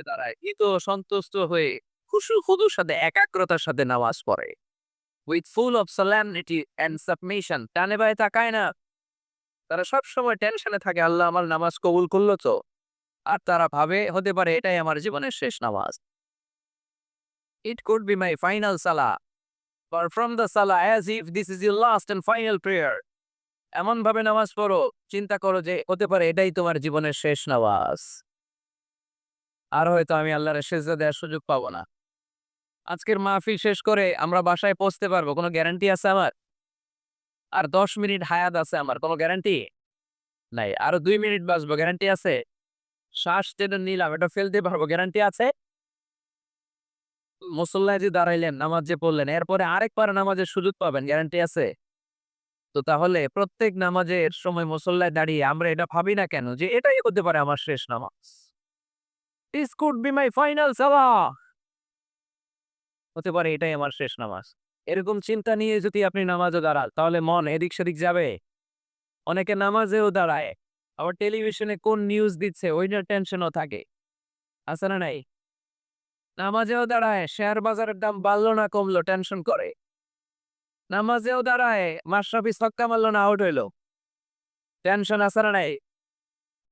দাঁড়ায় সন্তুষ্ট হয়ে খুশু-খুদুর সাথে একাগ্রতার সাথে নামাজ পড়ে। With full of solemnity and submission ডানে বাঁয়ে তাকায় না। তারা সবসময় টেনশনে থাকে আল্লাহ আমার নামাজ কবুল করলো তো? আর তারা ভাবে হতে পারে এটাই আমার জীবনের শেষ নামাজ। It could be my final salah. Perform the salah as if this is your last and final prayer. এমনভাবে নামাজ পড়ো, চিন্তা করো যে হতে পারে এটাই তোমার জীবনের শেষ নামাজ। আর হয়তো আমি আল্লাহর সেজদা দেওয়ার সুযোগ পাবো না। আজকের মাহফিল শেষ করে আমরা বাসায় পৌঁছতে পারবো কোনো গ্যারান্টি আছে আমার? আর ১০ মিনিট হায়াত আছে আমার কোনো গ্যারান্টি? নাই। আরো ২ মিনিট বাঁচবো গ্যারান্টি আছে? শ্বাস যেটা নিলাম এটা ফেলতে পারবো গ্যারান্টি আছে? মুসল্লায় যে দাঁড়াইলেন, নামাজ যে পড়লেন, এরপরে আরেকবার নামাজের সুযোগ পাবেন গ্যারান্টি আছে? তো তাহলে প্রত্যেক নামাজের সময় মুসল্লায় দাঁড়িয়ে আমরা এটা ভাবি না কেন যে এটাই হতে পারে আমার শেষ নামাজ? This could be my final salah. হতে পারে এটাই আমার শেষ নামাজ। এরকম চিন্তা নিয়ে যদি আপনি নামাজে দাঁড়ান তাহলে মন এদিক সেদিক যাবে। অনেকে নামাজেও দাঁড়ায়। আবার টেলিভিশনে কোন নিউজ দিচ্ছে ওইটার টেনশনও থাকে। আছে না নাই? নামাজেও দাঁড়ায় শেয়ার বাজারের দাম বাড়লো না কমলো টেনশন করে। নামাজেও দাঁড়ায় মাশরাফি ছক্কা মারলো না আউট হইলো। টেনশন আছে না নাই?